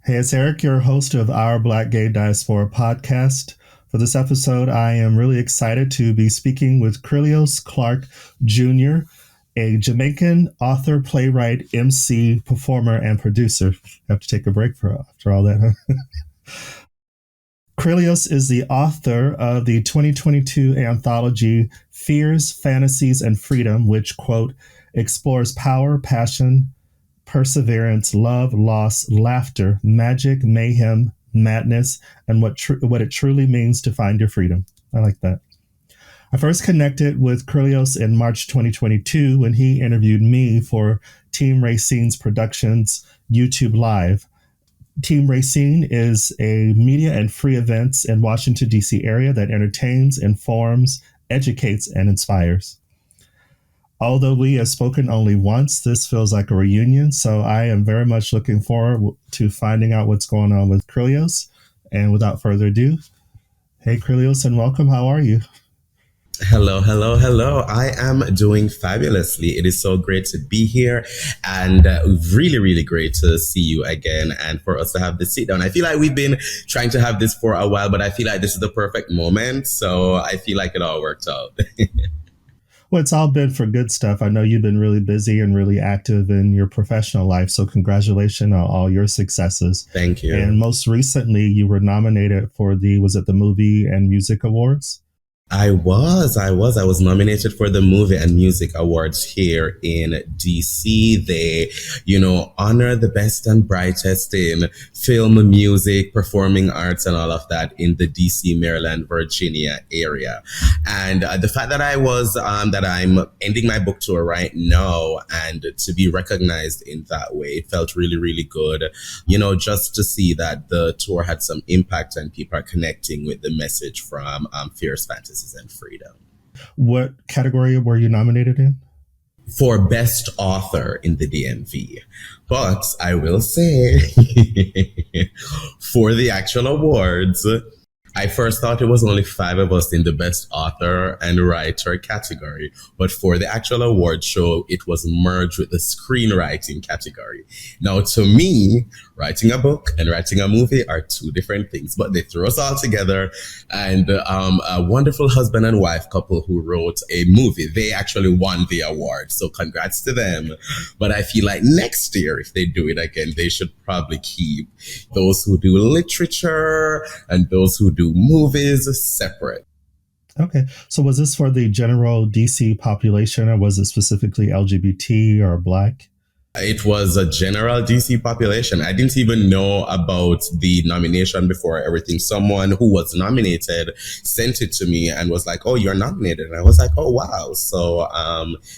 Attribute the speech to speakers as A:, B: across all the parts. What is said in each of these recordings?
A: Hey, it's Eric, your host of Our Black Gay Diaspora podcast. For this episode, I am really excited to be speaking with Krylios Clark Jr., a Jamaican author, playwright, MC, performer, and producer. I have to take a break after all that, huh? Krylios is the author of the 2022 anthology Fears, Fantasies, and Freedom, which, quote, explores power, passion, perseverance, love, loss, laughter, magic, mayhem, madness, and what it truly means to find your freedom. I like that. I first connected with Krylios in March 2022 when he interviewed me for Team Rayceen Productions YouTube Live. Team Rayceen is a media and free events in Washington, D.C. area that entertains, informs, educates, and inspires. Although we have spoken only once, this feels like a reunion, so I am very much looking forward to finding out what's going on with Krylios. And without further ado, hey Krylios, and welcome. How are you?
B: Hello. I am doing fabulously. It is so great to be here and really, really great to see you again and for us to have this sit down. I feel like we've been trying to have this for a while, but I feel like this is the perfect moment. So I feel like it all worked out.
A: Well, it's all been for good stuff. I know you've been really busy and really active in your professional life. So congratulations on all your successes.
B: Thank you.
A: And most recently, you were nominated for the Movie and Music Awards?
B: I was nominated for the Movie and Music Awards here in DC. They, honor the best and brightest in film, music, performing arts, and all of that in the DC, Maryland, Virginia area. And the fact that that I'm ending my book tour right now and to be recognized in that way, it felt really, really good. Just to see that the tour had some impact and people are connecting with the message from Fierce Fantasies and Freedom.
A: What category were you nominated in?
B: For Best Author in the DMV. But I will say, for the actual awards, I first thought it was only 5 of us in the Best Author and Writer category. But for the actual award show, it was merged with the screenwriting category. Now, to me, writing a book and writing a movie are 2 different things, but they threw us all together. And a wonderful husband and wife couple who wrote a movie, they actually won the award. So congrats to them. But I feel like next year, if they do it again, they should probably keep those who do literature and those who do movies separate.
A: Okay. So was this for the general DC population, or was it specifically LGBT or Black?
B: It was a general DC population. I didn't even know about the nomination before everything. Someone who was nominated sent it to me and was like, "Oh, you're nominated." And I was like, "Oh, wow." So,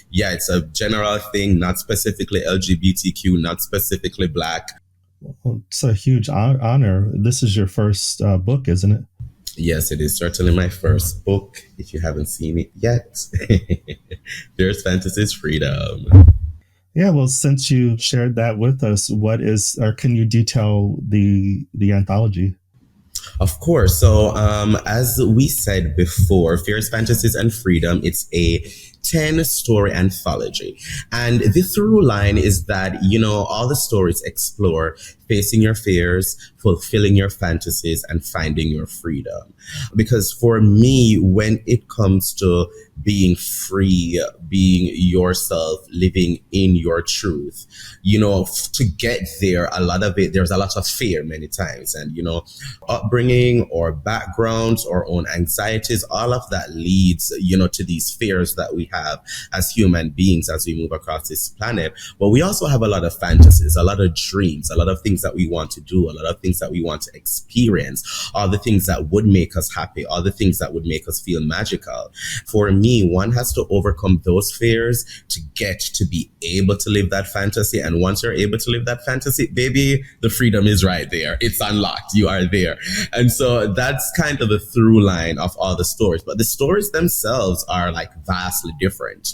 B: yeah, it's a general thing, not specifically LGBTQ, not specifically Black.
A: Well, it's a huge honor. This is your first book, isn't it?
B: Yes, it is certainly my first book. If you haven't seen it yet, There's Fantasies Freedom.
A: Yeah, well, since you shared that with us, can you detail the anthology?
B: Of course. So, as we said before, Fierce Fantasies and Freedom, it's a 10-story anthology. And the through line is that, all the stories explore facing your fears, fulfilling your fantasies, and finding your freedom. Because for me, when it comes to being free, being yourself, living in your truth, to get there, there's a lot of fear many times. And, upbringing or backgrounds or own anxieties, all of that leads, to these fears that we have as human beings as we move across this planet. But we also have a lot of fantasies, a lot of dreams, a lot of things that we want to do, a lot of things that we want to experience, all the things that would make us happy, all the things that would make us feel magical. For me, one has to overcome those fears to get to be able to live that fantasy. And once you're able to live that fantasy, baby, the freedom is right there. It's unlocked. You are there. And so that's kind of the through line of all the stories. But the stories themselves are like vastly different,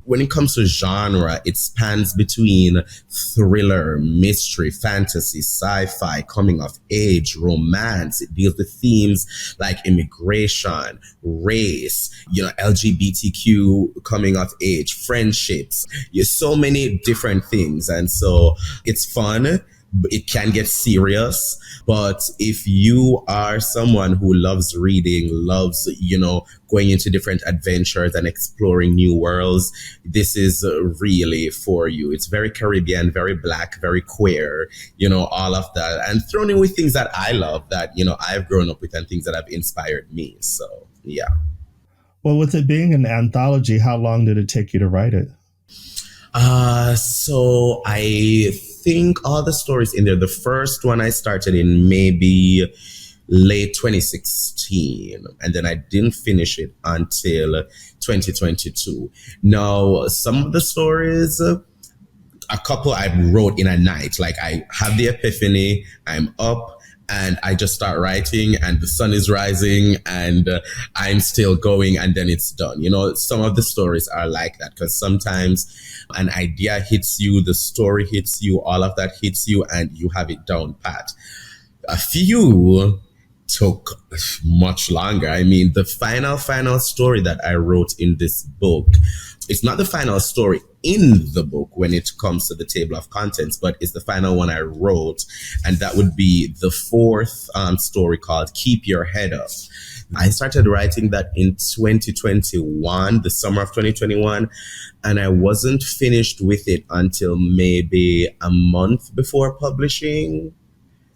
B: When it comes to genre, it spans between thriller, mystery, fantasy, sci-fi, coming of age, romance. It deals with themes like immigration, race, LGBTQ, coming of age, friendships. So many different things. And so it's fun. it can get serious. But if you are someone who loves reading, loves, going into different adventures and exploring new worlds, this is really for you. It's very Caribbean, very black, very queer, all of that. And thrown in with things that I love, that, I've grown up with, and things that have inspired me. So, yeah.
A: Well, with it being an anthology, how long did it take you to write it?
B: So I think all the stories in there, the first one I started in maybe late 2016, and then I didn't finish it until 2022. Now, some of the stories, a couple I wrote in a night. Like, I have the epiphany, I'm up, and I just start writing, and the sun is rising, and I'm still going, and then it's done. Some of the stories are like that, because sometimes an idea hits you, the story hits you, all of that hits you, and you have it down pat. A few took much longer. I mean, the final story that I wrote in this book, it's not the final story in the book when it comes to the table of contents, but it's the final one I wrote, and that would be the fourth story, called Keep Your Head Up. I started writing that in 2021, the summer of 2021, and I wasn't finished with it until maybe a month before publishing.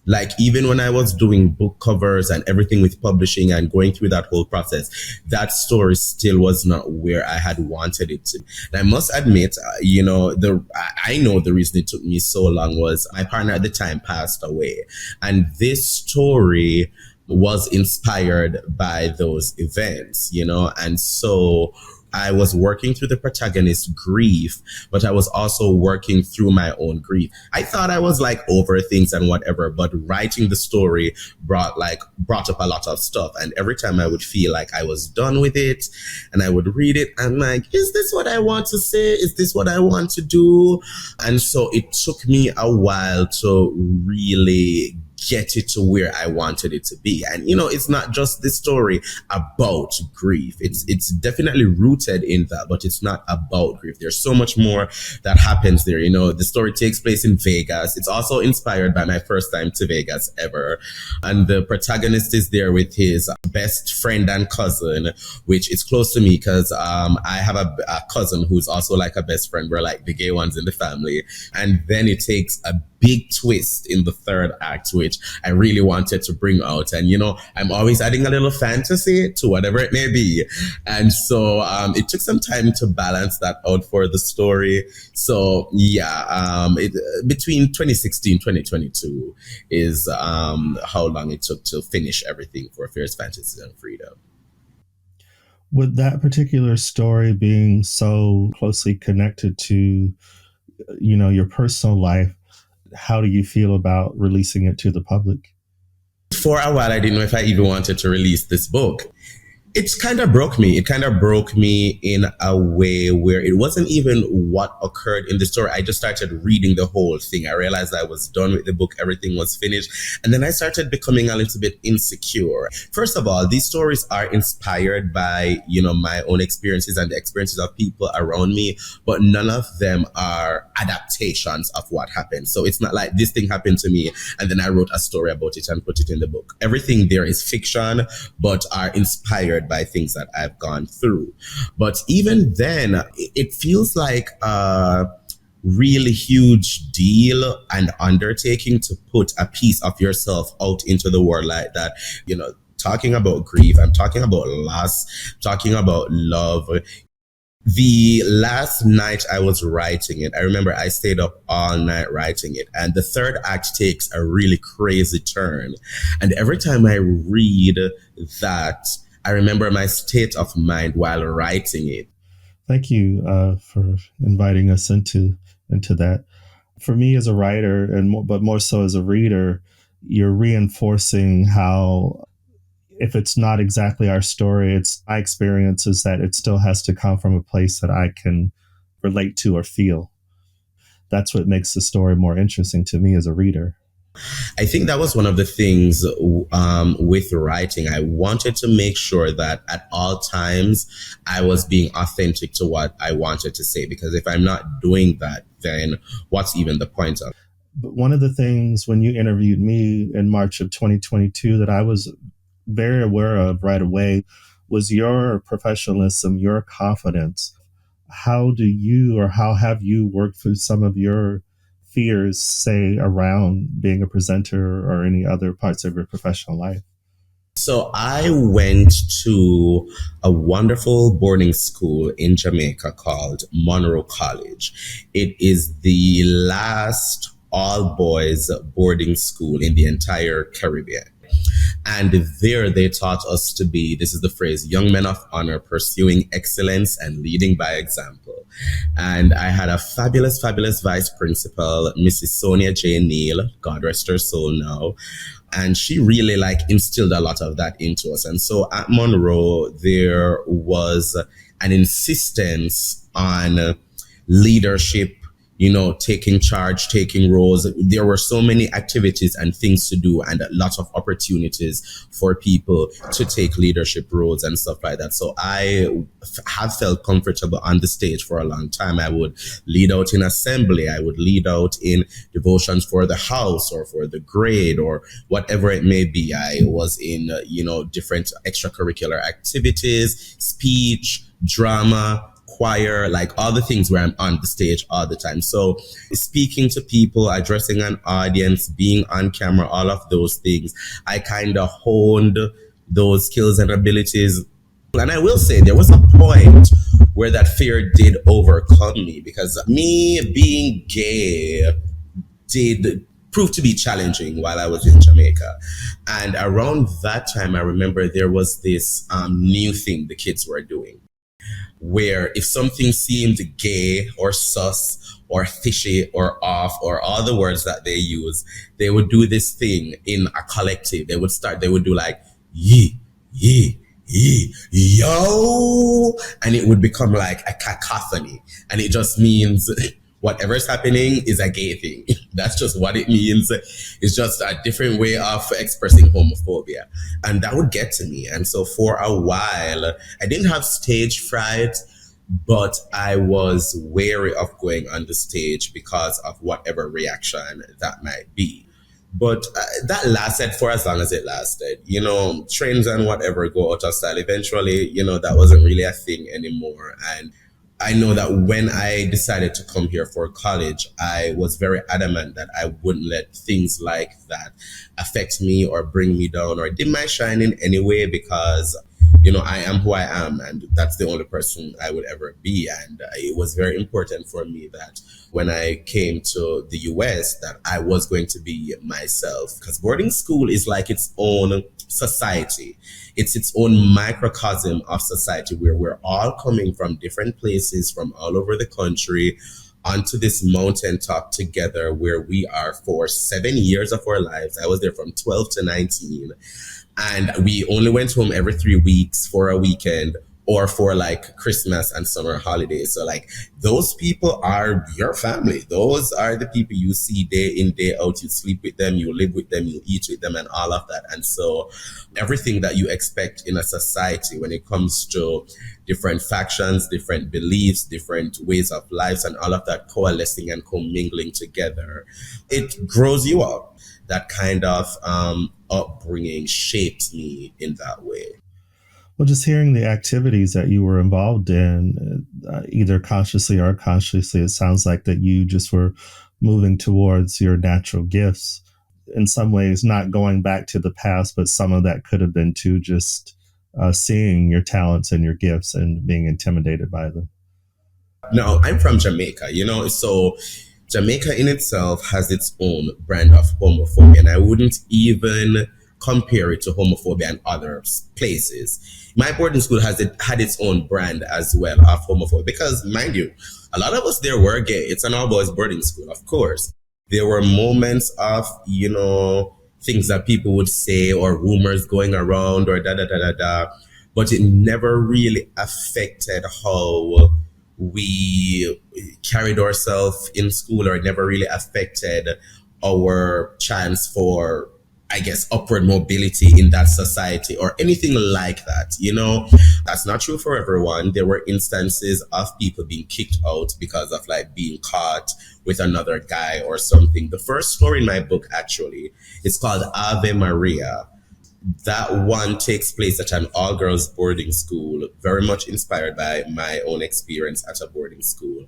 B: Like, even when I was doing book covers and everything with publishing and going through that whole process, that story still was not where I had wanted it to. And I must admit, I know the reason it took me so long was my partner at the time passed away. And this story was inspired by those events, and so I was working through the protagonist's grief, but I was also working through my own grief. I thought I was like over things and whatever, but writing the story brought up a lot of stuff. And every time I would feel like I was done with it and I would read it, I'm like, is this what I want to say? Is this what I want to do? And so it took me a while to really get it to where I wanted it to be. And, it's not just this story about grief. It's definitely rooted in that, but it's not about grief. There's so much more that happens there. The story takes place in Vegas. It's also inspired by my first time to Vegas ever. And the protagonist is there with his best friend and cousin, which is close to me because I have a cousin who's also like a best friend. We're like the gay ones in the family. And then it takes a big twist in the third act, which I really wanted to bring out. And, I'm always adding a little fantasy to whatever it may be. And so it took some time to balance that out for the story. So, yeah, between 2016 2022 is how long it took to finish everything for Fierce Fantasies and Freedom.
A: With that particular story being so closely connected to, your personal life, how do you feel about releasing it to the public?
B: For a while, I didn't know if I even wanted to release this book. It kind of broke me. It kind of broke me in a way where it wasn't even what occurred in the story. I just started reading the whole thing. I realized I was done with the book. Everything was finished. And then I started becoming a little bit insecure. First of all, these stories are inspired by, my own experiences and the experiences of people around me, but none of them are adaptations of what happened. So it's not like this thing happened to me and then I wrote a story about it and put it in the book. Everything there is fiction, but are inspired by things that I've gone through. But even then, it feels like a really huge deal and undertaking to put a piece of yourself out into the world like that. Talking about grief, I'm talking about loss, talking about love. The last night I was writing it, I remember I stayed up all night writing it, and the third act takes a really crazy turn. And every time I read that, I remember my state of mind while writing it.
A: Thank you for inviting us into that. For me as a writer, but more so as a reader, you're reinforcing how, if it's not exactly our story, it's my experience is that it still has to come from a place that I can relate to or feel. That's what makes the story more interesting to me as a reader.
B: I think that was one of the things with writing. I wanted to make sure that at all times I was being authentic to what I wanted to say, because if I'm not doing that, then what's even the point of it?
A: But one of the things when you interviewed me in March of 2022 that I was very aware of right away was your professionalism, your confidence. How do you, or how have you worked through some of your fears, say, around being a presenter or any other parts of your professional life?
B: So I went to a wonderful boarding school in Jamaica called Monroe College. It is the last all boys boarding school in the entire Caribbean. And there they taught us to be, this is the phrase, young men of honor, pursuing excellence and leading by example. And I had a fabulous, fabulous vice principal, Mrs. Sonia J. Neal, God rest her soul now. And she really like instilled a lot of that into us. And so at Monroe, there was an insistence on leadership, taking charge, taking roles. There were so many activities and things to do and lots of opportunities for people to take leadership roles and stuff like that. So I have felt comfortable on the stage for a long time. I would lead out in assembly. I would lead out in devotions for the house or for the grade or whatever it may be. I was in, different extracurricular activities, speech, drama, choir, like all the things where I'm on the stage all the time. So speaking to people, addressing an audience, being on camera, all of those things, I kind of honed those skills and abilities. And I will say there was a point where that fear did overcome me because me being gay did prove to be challenging while I was in Jamaica. And around that time, I remember there was this new thing the kids were doing, where if something seemed gay or sus or fishy or off or all the words that they use, they would do this thing in a collective. They would do like, yee, yee, yee, yo, and it would become like a cacophony. And it just means whatever's happening is a gay thing. That's just what it means. It's just a different way of expressing homophobia. And that would get to me. And so for a while, I didn't have stage fright, but I was wary of going on the stage because of whatever reaction that might be. But that lasted for as long as it lasted. Trends and whatever go out of style. Eventually, that wasn't really a thing anymore. And I know that when I decided to come here for college, I was very adamant that I wouldn't let things like that affect me or bring me down or dim my shine in any way because, I am who I am and that's the only person I would ever be. And it was very important for me that when I came to the US that I was going to be myself because boarding school is like its own society. It's its own microcosm of society where we're all coming from different places from all over the country onto this mountaintop together where we are for 7 years of our lives. I was there from 12 to 19 and we only went home every 3 weeks for a weekend or for like Christmas and summer holidays. So like those people are your family. Those are the people you see day in, day out. You sleep with them, you live with them, you eat with them and all of that. And so everything that you expect in a society when it comes to different factions, different beliefs, different ways of lives and all of that coalescing and commingling together, it grows you up. That kind of upbringing shaped me in that way.
A: Well, just hearing the activities that you were involved in, either consciously or unconsciously, it sounds like that you just were moving towards your natural gifts. In some ways, not going back to the past, but some of that could have been to just seeing your talents and your gifts and being intimidated by them.
B: No, I'm from Jamaica, so Jamaica in itself has its own brand of homophobia, and I wouldn't even compare it to homophobia in other places. My boarding school had its own brand as well of homophobia because, mind you, a lot of us there were gay. It's an all-boys boarding school, of course. There were moments of, things that people would say or rumors going around or da-da-da-da-da, but it never really affected how we carried ourselves in school or it never really affected our chance for I guess, upward mobility in that society or anything like that. That's not true for everyone. There were instances of people being kicked out because of like being caught with another guy or something. The first story in my book actually is called Ave Maria. That one takes place at an all-girls boarding school, very much inspired by my own experience at a boarding school.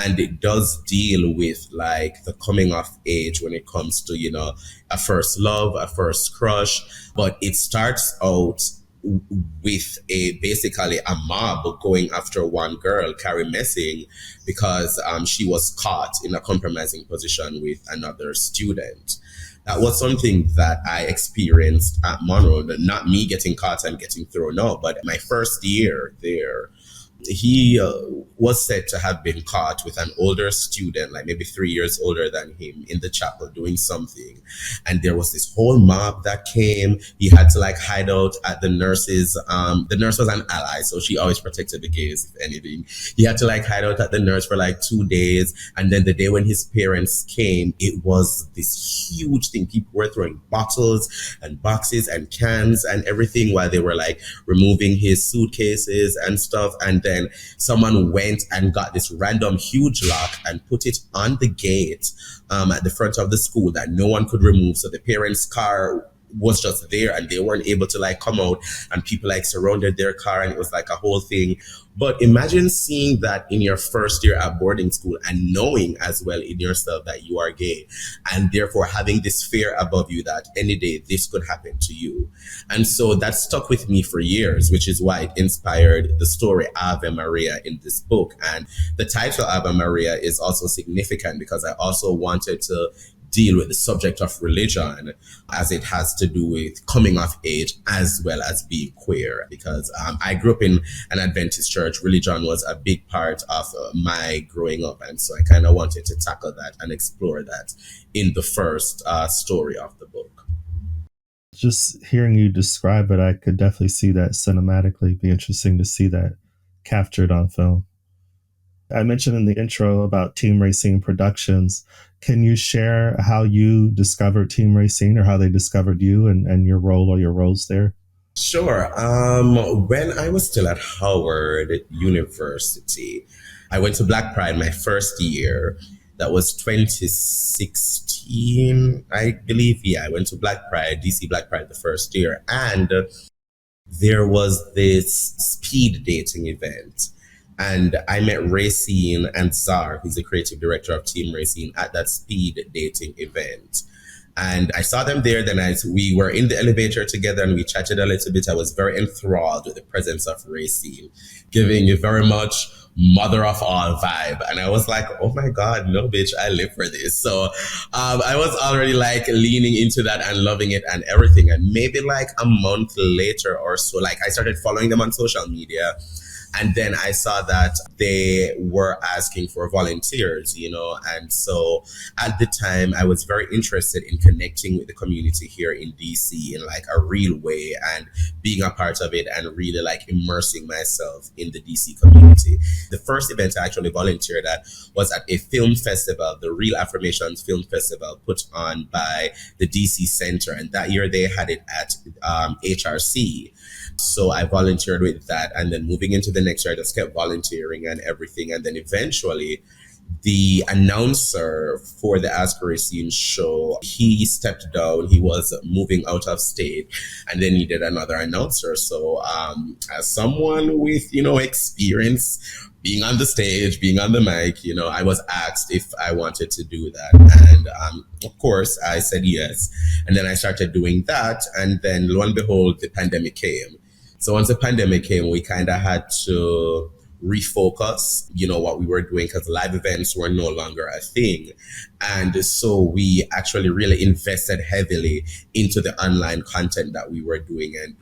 B: And it does deal with like the coming of age when it comes to, a first love, a first crush. But it starts out with basically a mob going after one girl, Carrie Messing, because she was caught in a compromising position with another student. That was something that I experienced at Monroe. Not me getting caught and getting thrown out, but my first year there, he was said to have been caught with an older student, like maybe 3 years older than him, in the chapel doing something. And there was this whole mob that came. He had to like hide out at the nurses. The nurse was an ally, so she always protected the gays, if anything. He had to like hide out at the nurse for like 2 days. And then the day when his parents came, it was this huge thing. People were throwing bottles and boxes and cans and everything while they were like removing his suitcases and stuff. And then someone went and got this random huge lock and put it on the gate at the front of the school that no one could remove. So the parents' car was just there and they weren't able to like come out, and people like surrounded their car, and it was like a whole thing. But imagine seeing that in your first year at boarding school and knowing as well in yourself that you are gay, and therefore having this fear above you that any day this could happen to you. And so that stuck with me for years, which is why it inspired the story Ave Maria in this book. And the title Ave Maria is also significant because I also wanted to deal with the subject of religion as it has to do with coming of age as well as being queer. Because I grew up in an Adventist church. Religion was a big part of my growing up. And so I kind of wanted to tackle that and explore that in the first story of the book.
A: Just hearing you describe it, I could definitely see that cinematically. It'd be interesting to see that captured on film. I mentioned in the intro about Team Rayceen Productions. Can you share how you discovered Team Rayceen, or how they discovered you and your role or your roles there?
B: Sure. When I was still at Howard University, I went to Black Pride my first year. That was 2016, I believe. Yeah, I went to Black Pride, DC Black Pride the first year. And there was this speed dating event. And I met Rayceen and Czar, who's the creative director of Team Rayceen, at that speed dating event. And I saw them there. Then we were in the elevator together and we chatted a little bit. I was very enthralled with the presence of Rayceen, giving a very much mother of all vibe. And I was like, oh my God, no, bitch, I live for this. So I was already like leaning into that and loving it and everything. And maybe like a month later or so, like I started following them on social media. And then I saw that they were asking for volunteers, and so at the time I was very interested in connecting with the community here in DC in like a real way and being a part of it and really like immersing myself in the DC community. The first event I actually volunteered at was at a film festival, the Real Affirmations Film Festival, put on by the DC Center. And that year they had it at HRC. So I volunteered with that, and then moving into the next year, I just kept volunteering and everything. And then eventually the announcer for the itsKrylios show, he stepped down. He was moving out of state and they needed another announcer. So as someone with, experience being on the stage, being on the mic, I was asked if I wanted to do that. And of course, I said yes. And then I started doing that. And then lo and behold, the pandemic came. So once the pandemic came, we kind of had to refocus, what we were doing, because live events were no longer a thing. And so we actually really invested heavily into the online content that we were doing and,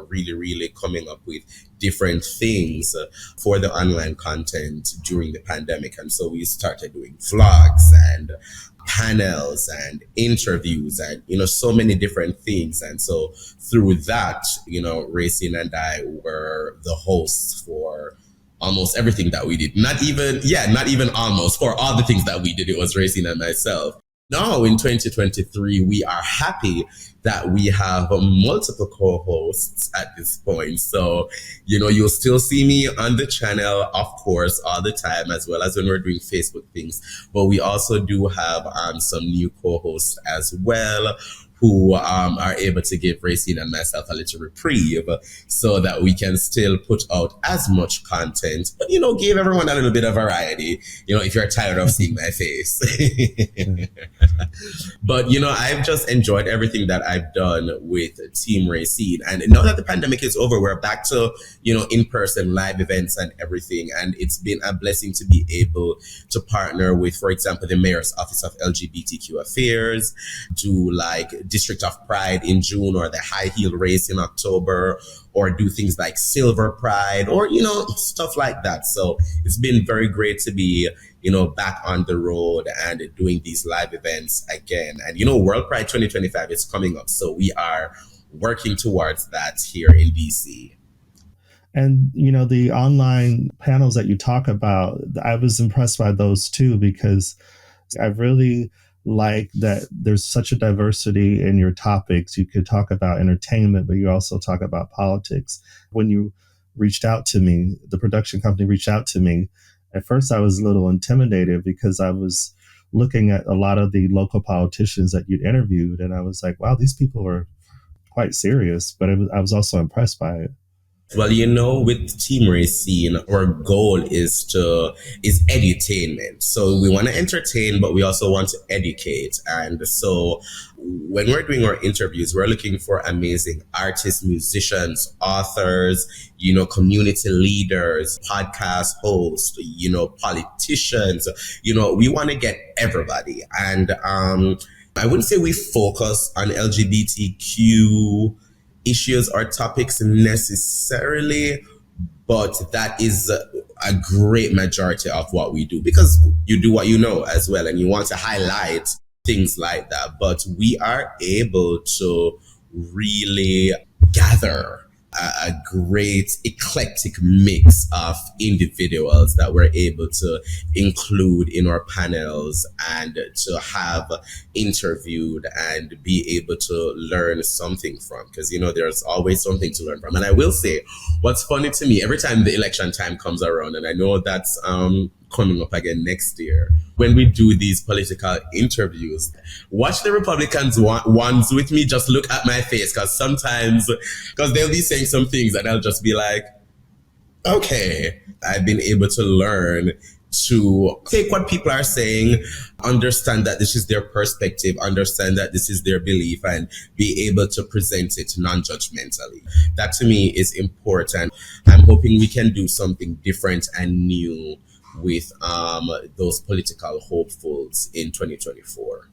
B: really, really coming up with different things for the online content during the pandemic. And so we started doing vlogs and panels and interviews and, so many different things. And so through that, Rayceen and I were the hosts for almost everything that we did. Not even almost. For all the things that we did, it was Rayceen and myself. Now in 2023, we are happy that we have multiple co-hosts at this point. So, you'll still see me on the channel, of course, all the time, as well as when we're doing Facebook things. But we also do have some new co-hosts as well, who are able to give Rayceen and myself a little reprieve so that we can still put out as much content, but, give everyone a little bit of variety, if you're tired of seeing my face. But, I've just enjoyed everything that I've done with Team Rayceen. And now that the pandemic is over, we're back to, in-person live events and everything. And it's been a blessing to be able to partner with, for example, the Mayor's Office of LGBTQ Affairs, do like District of Pride in June, or the high heel race in October, or do things like Silver Pride, or, stuff like that. So it's been very great to be, back on the road and doing these live events again. And, World Pride 2025 is coming up. So we are working towards that here in DC.
A: And, the online panels that you talk about, I was impressed by those too, because I really like that there's such a diversity in your topics. You could talk about entertainment, but you also talk about politics. When you reached out to me, the production company reached out to me, at first I was a little intimidated because I was looking at a lot of the local politicians that you'd interviewed, and I was like, wow, these people are quite serious, but I was also impressed by it.
B: Well, with Team Rayceen, our goal is edutainment. So we want to entertain, but we also want to educate. And so when we're doing our interviews, we're looking for amazing artists, musicians, authors, community leaders, podcast hosts, politicians. We want to get everybody. And I wouldn't say we focus on LGBTQ issues or topics necessarily, but that is a great majority of what we do, because you do what you know as well, and you want to highlight things like that. But we are able to really gather a great eclectic mix of individuals that we're able to include in our panels and to have interviewed and be able to learn something from, because there's always something to learn from. And I will say, what's funny to me, every time the election time comes around, and I know that's coming up again next year, when we do these political interviews, watch the Republicans ones with me, just look at my face, because they'll be saying some things and I'll just be like, okay, I've been able to learn to take what people are saying, understand that this is their perspective, understand that this is their belief, and be able to present it non-judgmentally. That to me is important. I'm hoping we can do something different and new with those political hopefuls in 2024.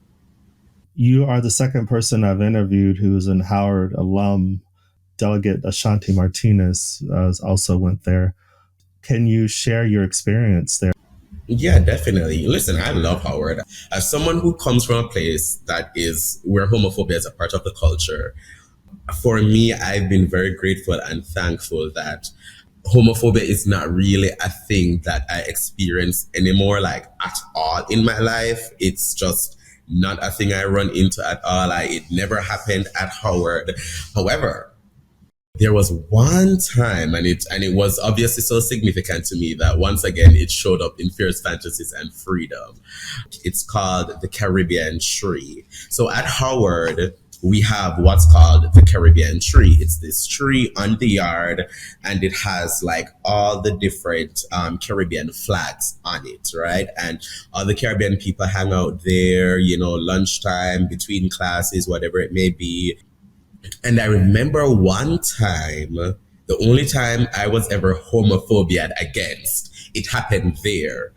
A: You are the second person I've interviewed who is an Howard alum. Delegate Ashanti Martinez also went there. Can you share your experience there?
B: Yeah, definitely. Listen, I love Howard. As someone who comes from a place where homophobia is a part of the culture, for me, I've been very grateful and thankful that homophobia is not really a thing that I experience anymore, like at all in my life. It's just not a thing I run into at all. It never happened at Howard. However, there was one time, and it was obviously so significant to me that once again it showed up in Fierce Fantasies and Freedom. It's called the Caribbean Tree. So at Howard, we have what's called the Caribbean Tree. It's this tree on the yard, and it has like all the different Caribbean flags on it, right? And all the Caribbean people hang out there, lunchtime, between classes, whatever it may be. And I remember one time, the only time I was ever homophobic against, it happened there.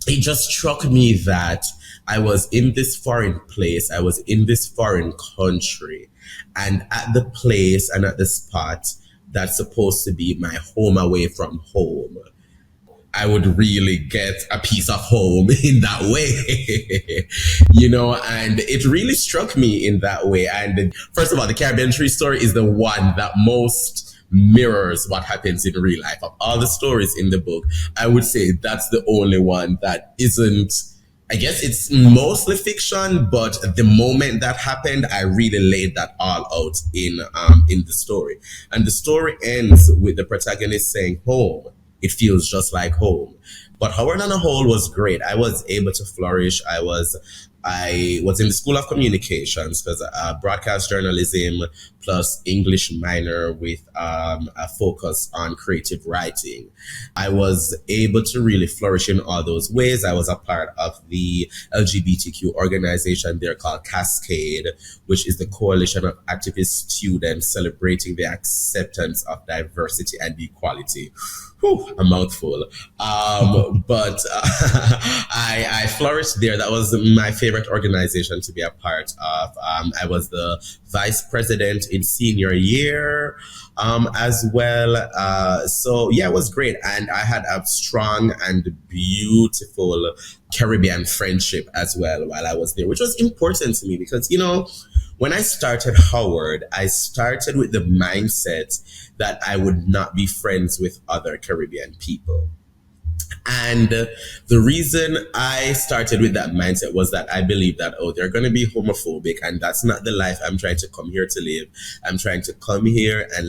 B: It just struck me that I was in this foreign place, I was in this foreign country, and at the place and at the spot that's supposed to be my home away from home, I would really get a piece of home in that way, and it really struck me in that way. And first of all, the Caribbean Tree story is the one that most mirrors what happens in real life. Of all the stories in the book, I would say that's the only one that isn't I guess it's mostly fiction, but the moment that happened, I really laid that all out in the story. And the story ends with the protagonist saying, "Home. It feels just like home." But Howard on a whole was great. I was able to flourish. I was in the School of Communications because broadcast journalism plus English minor with a focus on creative writing. I was able to really flourish in all those ways. I was a part of the LGBTQ organization there called Cascade, which is the coalition of activist students celebrating the acceptance of diversity and equality. Whew, a mouthful. But I flourished there. That was my favorite organization to be a part of. I was the vice president in senior year as well. So yeah, it was great. And I had a strong and beautiful Caribbean friendship as well while I was there, which was important to me because, when I started Howard, I started with the mindset that I would not be friends with other Caribbean people. And the reason I started with that mindset was that I believe that, they're going to be homophobic, and that's not the life I'm trying to come here to live. I'm trying to come here and,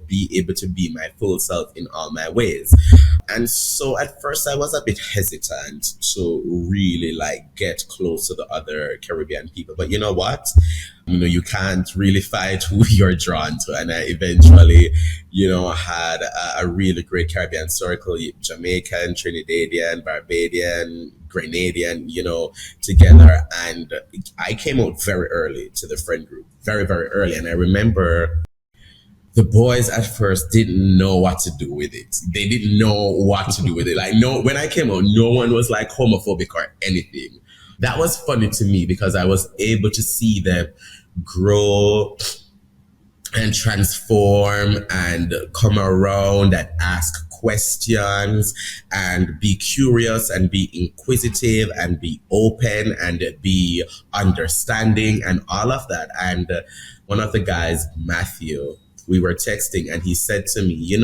B: be able to be my full self in all my ways. And so at first I was a bit hesitant to really get close to the other Caribbean people. But you know what? You can't really fight who you're drawn to. And I eventually, had a really great Caribbean circle, Jamaican, Trinidadian, Barbadian, Grenadian, together. And I came out very early to the friend group, very, very early. And I remember the boys at first didn't know what to do with it. They didn't know what to do with it. When I came out, no one was homophobic or anything. That was funny to me because I was able to see them grow and transform and come around and ask questions and be curious and be inquisitive and be open and be understanding and all of that. And one of the guys, Matthew, we were texting and he said to me,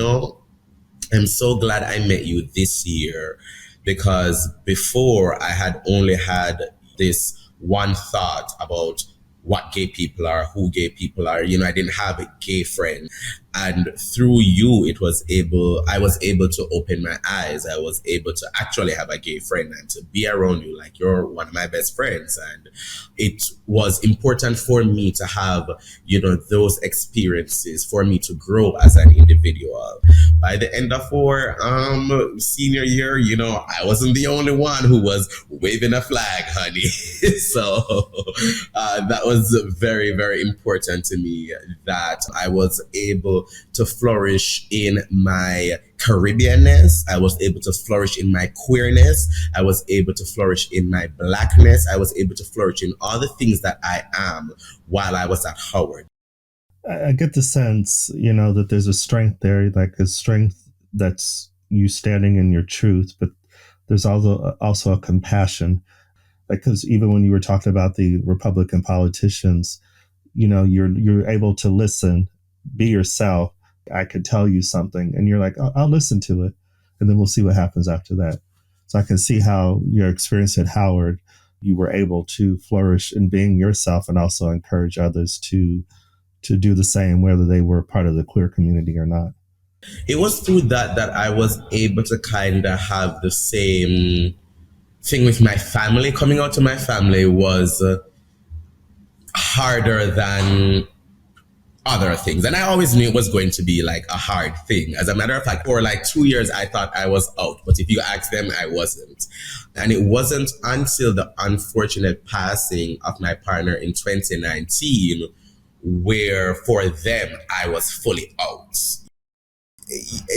B: I'm so glad I met you this year because before I had only had this one thought about what gay people are, who gay people are. I didn't have a gay friend. And through you, I was able to open my eyes. I was able to actually have a gay friend and to be around you like you're one of my best friends. And it was important for me to have, those experiences for me to grow as an individual. By the end of our senior year, I wasn't the only one who was waving a flag, honey. So that was very, very important to me that I was able to flourish in my Caribbeanness. I was able to flourish in my queerness. I was able to flourish in my blackness. I was able to flourish in all the things that I am while I was at Howard.
A: I get the sense, that there's a strength there, like a strength that's you standing in your truth, but there's also a compassion. Because even when you were talking about the Republican politicians, you're able to listen, be yourself. I could tell you something and you're like, I'll listen to it. And then we'll see what happens after that. So I can see how your experience at Howard, you were able to flourish in being yourself and also encourage others to do the same, whether they were part of the queer community or not.
B: It was through that I was able to kind of have the same thing with my family. Coming out to my family was harder than other things. And I always knew it was going to be a hard thing. As a matter of fact, for 2 years, I thought I was out. But if you ask them, I wasn't. And it wasn't until the unfortunate passing of my partner in 2019 where for them, I was fully out.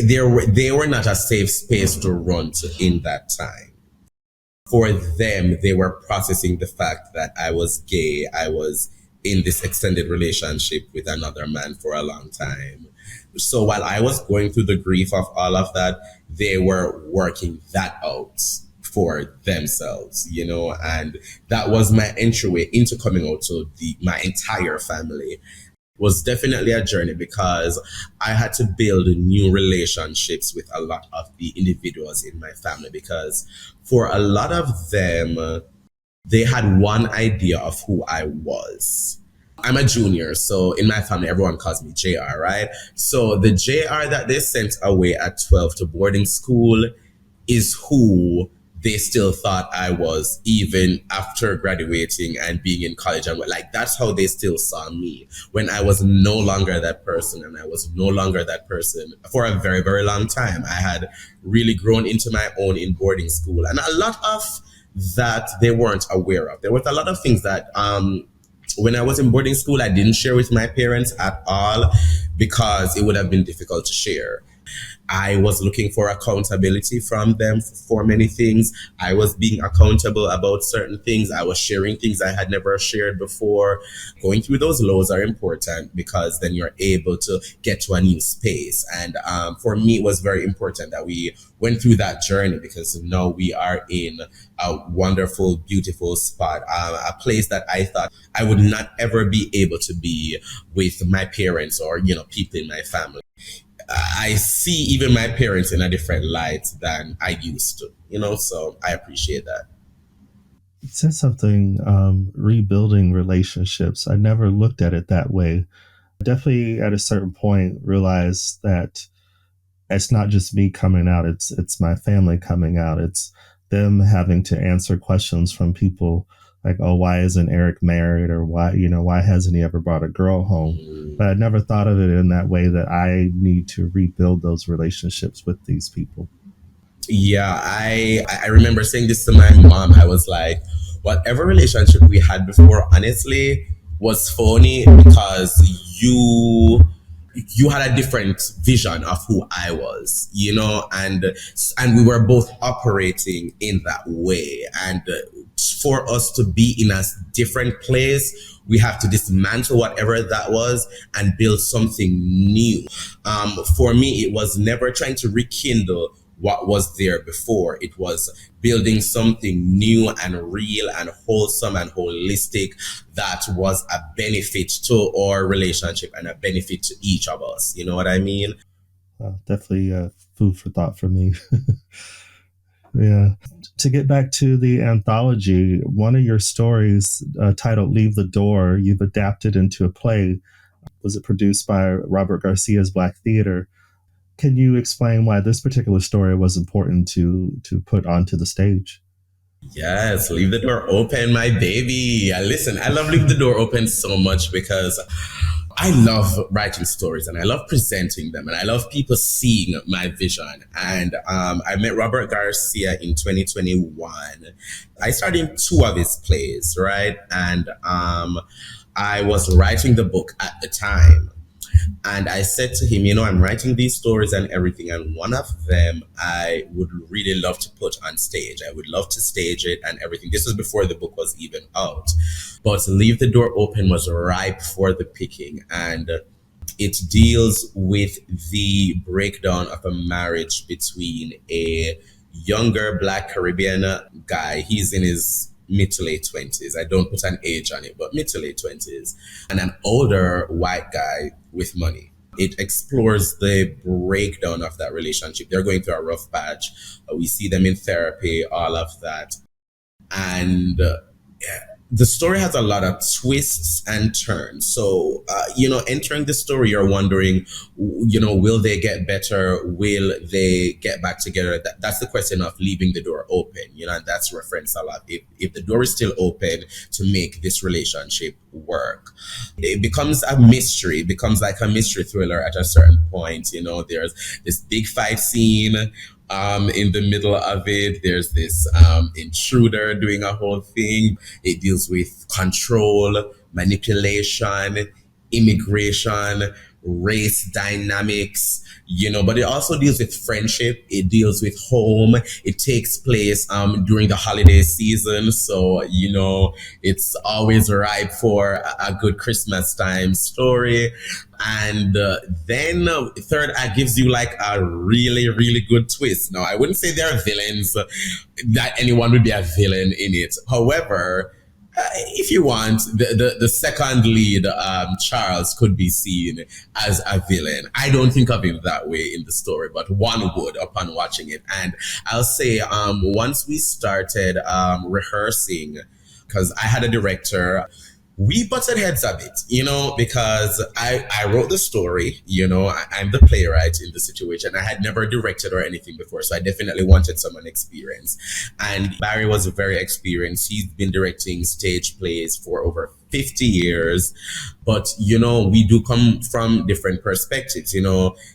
B: They were not a safe space to run to in that time. For them, they were processing the fact that I was gay. I was in this extended relationship with another man for a long time. So while I was going through the grief of all of that, they were working that out for themselves, and that was my entryway into coming out to my entire family. was definitely a journey because I had to build new relationships with a lot of the individuals in my family because for a lot of them, they had one idea of who I was. I'm a junior, so in my family, everyone calls me JR, right? So the JR that they sent away at 12 to boarding school is who they still thought I was even after graduating and being in college. And like, that's how they still saw me when I was no longer that person. And I was no longer that person for a very, very long time. I had really grown into my own in boarding school. And a lot of that they weren't aware of. There was a lot of things that when I was in boarding school, I didn't share with my parents at all because it would have been difficult to share. I was looking for accountability from them for many things. I was being accountable about certain things. I was sharing things I had never shared before. Going through those lows are important because then you're able to get to a new space. And for me, it was very important that we went through that journey because now we are in a wonderful, beautiful spot, a place that I thought I would not ever be able to be with my parents or, people in my family. I see even my parents in a different light than I used to, so I appreciate that.
A: You said something, rebuilding relationships. I never looked at it that way. I definitely at a certain point realized that it's not just me coming out, it's my family coming out. It's them having to answer questions from people like, oh, why isn't Eric married, or why hasn't he ever brought a girl home? But I never thought of it in that way, that I need to rebuild those relationships with these people.
B: Yeah, I remember saying this to my mom. I was like, whatever relationship we had before, honestly, was phony because you had a different vision of who I was, and we were both operating in that way. And for us to be in a different place, we have to dismantle whatever that was and build something new. For me, it was never trying to rekindle what was there before. It was building something new and real and wholesome and holistic that was a benefit to our relationship and a benefit to each of us. You know what I mean?
A: Definitely food for thought for me. Yeah. To get back to the anthology, one of your stories titled Leave the Door, you've adapted into a play. Was it produced by Robert Garcia's Black Theater? Can you explain why this particular story was important to put onto the stage?
B: Yes, leave the door open, my baby. Listen, I love leave the door open so much because I love writing stories and I love presenting them and I love people seeing my vision. And I met Robert Garcia in 2021. I started in two of his plays, right? And I was writing the book at the time. And I said to him, I'm writing these stories and everything. And one of them I would really love to put on stage. I would love to stage it and everything. This was before the book was even out. But Leave the Door Open was ripe for the picking. And it deals with the breakdown of a marriage between a younger Black Caribbean guy. He's in his mid to late 20s. I don't put an age on it, but mid to late 20s. And an older white guy with money. It explores the breakdown of that relationship. They're going through a rough patch. We see them in therapy, all of that. And the story has a lot of twists and turns. So, entering the story, you're wondering, will they get better? Will they get back together? That's the question of leaving the door open, and that's referenced a lot. If the door is still open to make this relationship work, it becomes a mystery. It becomes like a mystery thriller at a certain point. There's this big fight scene. In the middle of it, there's this intruder doing a whole thing. It deals with control, manipulation, immigration, race dynamics, but it also deals with friendship. It deals with home. It takes place during the holiday season. So, it's always ripe for a good Christmas time story. And then third act gives you like a really, really good twist. Now, I wouldn't say they're villains, that anyone would be a villain in it. However, if you want, the second lead, Charles, could be seen as a villain. I don't think of him that way in the story, but one would upon watching it. And I'll say, once we started rehearsing, because I had a director, we butted heads a bit, because I wrote the story, I'm the playwright in the situation. I had never directed or anything before, so I definitely wanted someone experienced. And Barry was very experienced. He's been directing stage plays for over 50 years. But, we do come from different perspectives.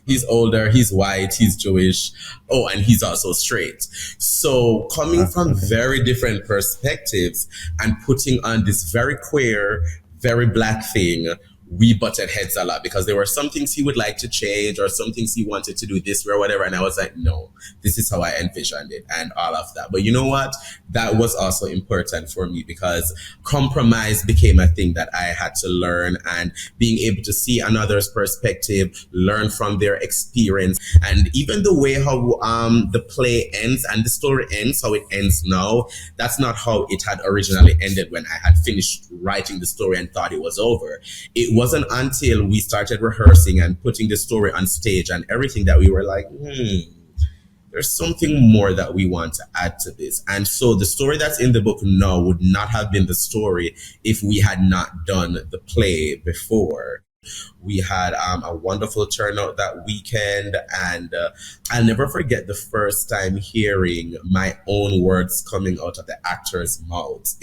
B: He's older, he's white, he's Jewish. Oh, and he's also straight. So coming from very different perspectives and putting on this very queer, very black thing, we butted heads a lot because there were some things he would like to change or some things he wanted to do this way or whatever. And I was like, no, this is how I envisioned it and all of that. But you know what? That was also important for me because compromise became a thing that I had to learn, and being able to see another's perspective, learn from their experience. And even the way how the play ends and the story ends, how it ends now, that's not how it had originally ended when I had finished writing the story and thought it was over. It wasn't until we started rehearsing and putting the story on stage and everything that we were like, there's something more that we want to add to this. And so the story that's in the book now would not have been the story if we had not done the play before. We had a wonderful turnout that weekend, and I'll never forget the first time hearing my own words coming out of the actors' mouths.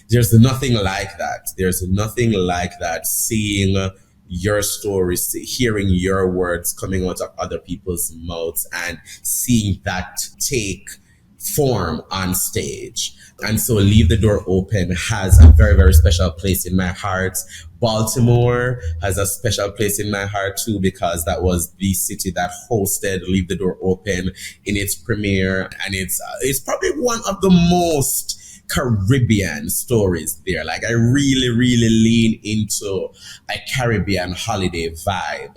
B: There's nothing like that. There's nothing like that, seeing your stories, hearing your words coming out of other people's mouths and seeing that take form on stage. And so Leave the Door Open has a very, very special place in my heart. Baltimore has a special place in my heart too, because that was the city that hosted Leave the Door Open in its premiere. And it's probably one of the most Caribbean stories there. Like, I really, really lean into a Caribbean holiday vibe.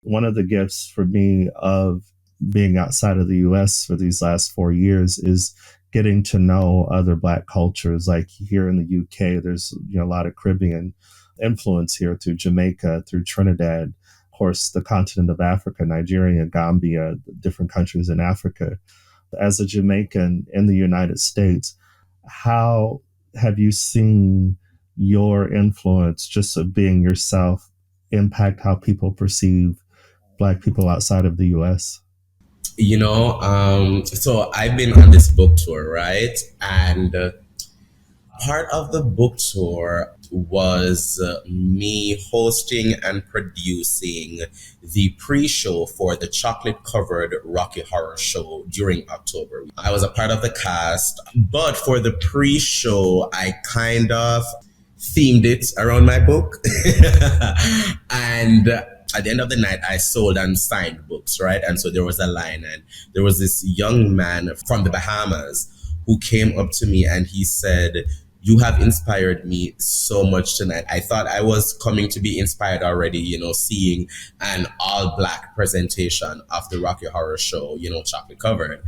A: One of the gifts for me of being outside of the US for these last 4 years is getting to know other Black cultures. Like here in the UK, there's a lot of Caribbean influence here through Jamaica, through Trinidad, of course, the continent of Africa, Nigeria, Gambia, different countries in Africa. As a Jamaican in the United States, how have you seen your influence, just of being yourself, impact how people perceive Black people outside of the US?
B: So I've been on this book tour, right? And part of the book tour was me hosting and producing the pre-show for the chocolate-covered Rocky Horror Show during October. I was a part of the cast, but for the pre-show, I kind of themed it around my book. And at the end of the night, I sold and signed books, right? And so there was a line, and there was this young man from the Bahamas who came up to me and he said, "You have inspired me so much tonight." I thought I was coming to be inspired already, seeing an all Black presentation of the Rocky Horror Show, chocolate covered.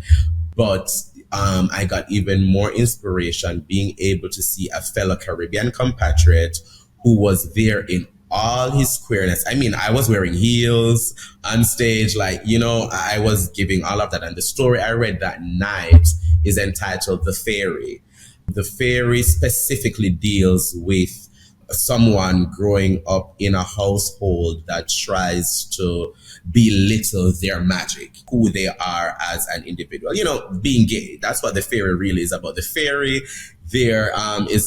B: But I got even more inspiration being able to see a fellow Caribbean compatriot who was there in all his queerness. I mean, I was wearing heels on stage, I was giving all of that. And the story I read that night is entitled The Fairy. The Fairy specifically deals with someone growing up in a household that tries to belittle their magic, who they are as an individual, being gay. That's what The Fairy really is about. The Fairy, there it's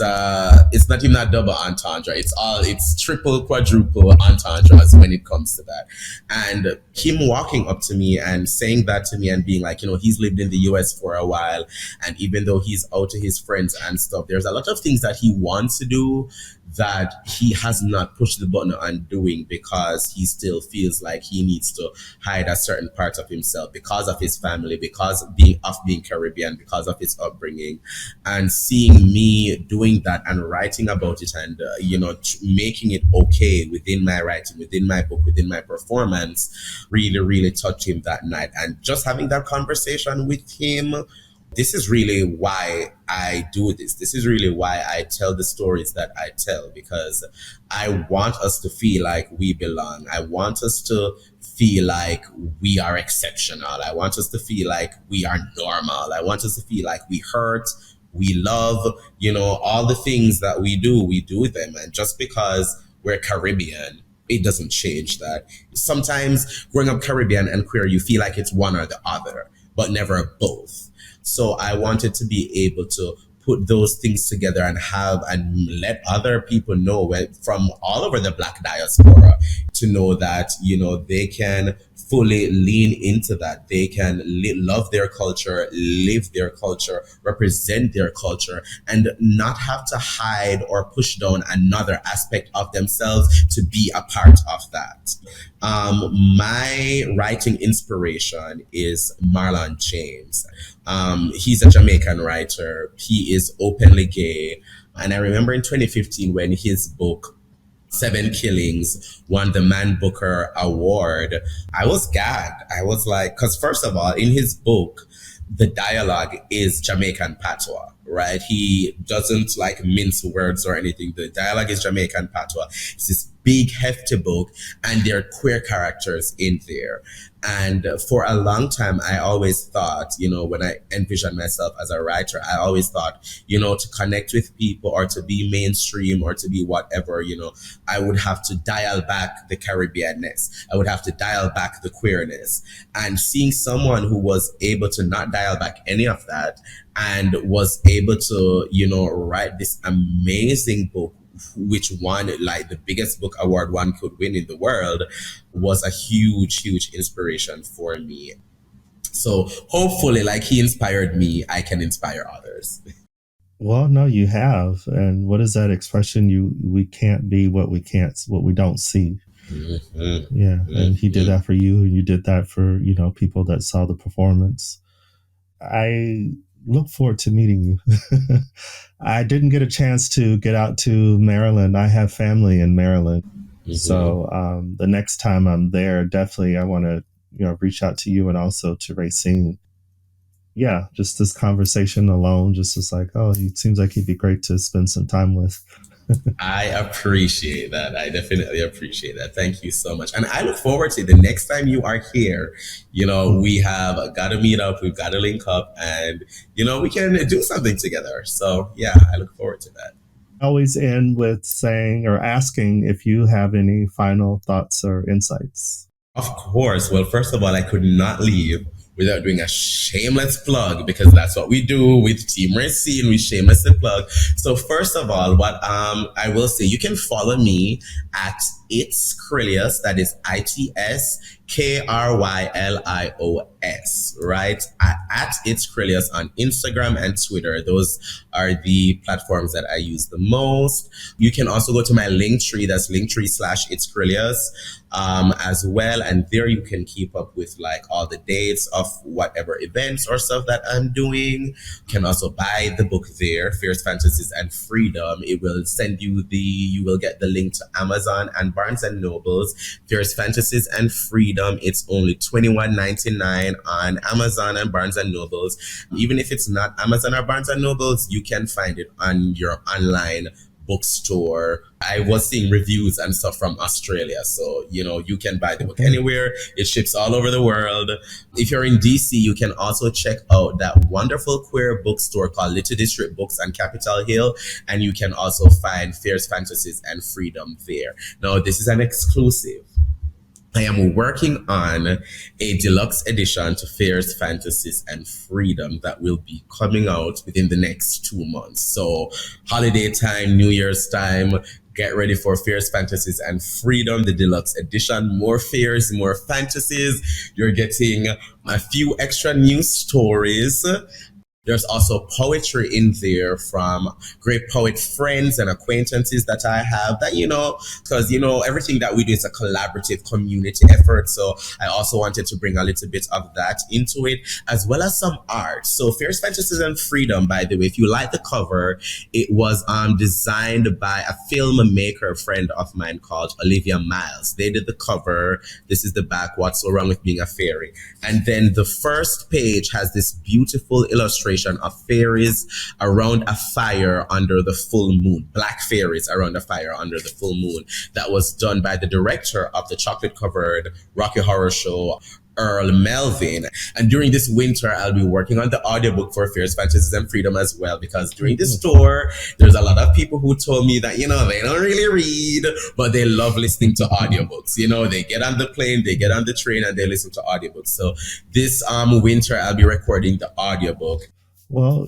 B: not even a double entendre. It's triple, quadruple entendres when it comes to that. And him walking up to me and saying that to me and being like, he's lived in the US for a while. And even though he's out to his friends and stuff, there's a lot of things that he wants to do that he has not pushed the button on doing because he still feels like he needs to hide a certain part of himself because of his family, because of being Caribbean, because of his upbringing. And seeing me doing that and writing about it and, making it okay within my writing, within my book, within my performance, really, really touched him that night. And just having that conversation with him this is really why I do this. This is really why I tell the stories that I tell, because I want us to feel like we belong. I want us to feel like we are exceptional. I want us to feel like we are normal. I want us to feel like we hurt, we love, all the things that we do them. And just because we're Caribbean, it doesn't change that. Sometimes growing up Caribbean and queer, you feel like it's one or the other, but never both. So I wanted to be able to put those things together and let other people know from all over the Black diaspora to know that, they can fully lean into that. They can love their culture, live their culture, represent their culture, and not have to hide or push down another aspect of themselves to be a part of that. My writing inspiration is Marlon James. He's a Jamaican writer. He is openly gay. And I remember in 2015 when his book, 7 Killings, won the Man Booker Award, I was gagged. I was like, because first of all, in his book, the dialogue is Jamaican patois, right? He doesn't mince words or anything. The dialogue is Jamaican patois. It's this big, hefty book, and there are queer characters in there. And for a long time, I always thought, when I envisioned myself as a writer, I always thought, to connect with people or to be mainstream or to be whatever, I would have to dial back the Caribbeanness. I would have to dial back the queerness. And seeing someone who was able to not dial back any of that and was able to, write this amazing book, which won the biggest book award one could win in the world, was a huge, huge inspiration for me. So hopefully, he inspired me, I can inspire others.
A: Well, no, you have. And what is that expression? We can't be what we don't see. Mm-hmm. Yeah. Mm-hmm. And he did that for you, and you did that for, people that saw the performance. I look forward to meeting you. I didn't get a chance to get out to Maryland. I have family in Maryland. Mm-hmm. So the next time I'm there, definitely I want to, reach out to you and also to Rayceen. Yeah, just this conversation alone, just is like, oh, he seems like he'd be great to spend some time with.
B: I appreciate that. I definitely appreciate that. Thank you so much. And I look forward to the next time you are here. We have got to meet up. We've got to link up and, we can do something together. So, yeah, I look forward to that.
A: Always end with saying or asking if you have any final thoughts or insights.
B: Of course. Well, first of all, I could not leave without doing a shameless plug, because that's what we do with Team Rayceen. We shamelessly plug. So first of all, what I will say, you can follow me at itsKrylios. That is itsKrylios, right? At itsKrylios on Instagram and Twitter. Those are the platforms that I use the most. You can also go to my Linktree. That's Linktree/itsKrylios as well. And there you can keep up with all the dates of whatever events or stuff that I'm doing. You can also buy the book there, Fierce Fantasies and Freedom. It will send you you will get the link to Amazon and Barnes and Nobles. Fierce Fantasies and Freedom. It's only $21.99 on Amazon and Barnes and Nobles. Even if it's not Amazon or Barnes and Nobles, you can find it on your online bookstore. I was seeing reviews and stuff from Australia. So, you can buy the book anywhere. It ships all over the world. If you're in DC, you can also check out that wonderful queer bookstore called Little District Books on Capitol Hill. And you can also find Fierce Fantasies and Freedom there. Now, this is an exclusive. I am working on a deluxe edition to Fierce Fantasies and Freedom that will be coming out within the next 2 months. So holiday time, New Year's time, get ready for Fierce Fantasies and Freedom, the deluxe edition. More fears, more fantasies. You're getting a few extra new stories. There's also poetry in there from great poet friends and acquaintances that I have that, because, everything that we do is a collaborative community effort. So I also wanted to bring a little bit of that into it, as well as some art. So Fierce Fantasies and Freedom, by the way, if you like the cover, it was designed by a filmmaker friend of mine called Olivia Miles. They did the cover. This is the back. What's so wrong with being a fairy? And then the first page has this beautiful illustration demonstration of fairies around a fire under the full moon, black fairies around a fire under the full moon, that was done by the director of the chocolate-covered Rocky Horror Show, Earl Melvin. And during this winter, I'll be working on the audiobook for Fierce Fantasies and Freedom as well, because during this tour, there's a lot of people who told me that, they don't really read, but they love listening to audiobooks. They get on the plane, they get on the train, and they listen to audiobooks. So this winter, I'll be recording the audiobook.
A: Well,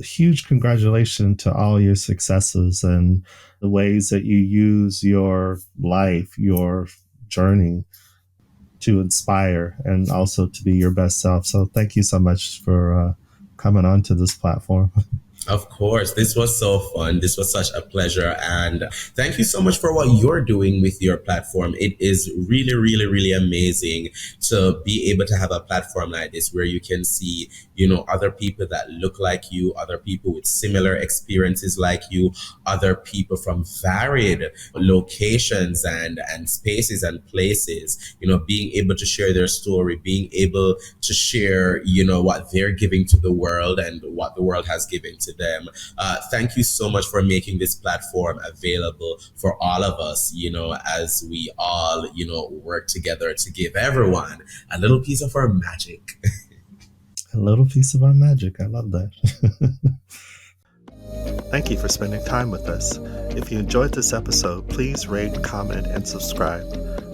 A: huge congratulations to all your successes and the ways that you use your life, your journey to inspire and also to be your best self. So thank you so much for coming on to this platform.
B: Of course, this was so fun. This was such a pleasure. And thank you so much for what you're doing with your platform. It is really, really, really amazing to be able to have a platform like this where you can see, other people that look like you, other people with similar experiences like you, other people from varied locations and spaces and places, being able to share their story, being able to share, what they're giving to the world and what the world has given to them. Thank you so much for making this platform available for all of us, as we all, work together to give everyone a little piece of our magic.
A: A little piece of our magic. I love that. Thank you for spending time with us. If you enjoyed this episode, please rate, comment, and subscribe.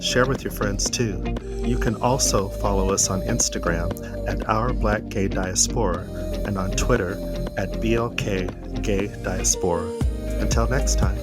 A: Share with your friends too. You can also follow us on Instagram at Our Black Gay Diaspora and on Twitter at BLK Gay Diaspora. Until next time.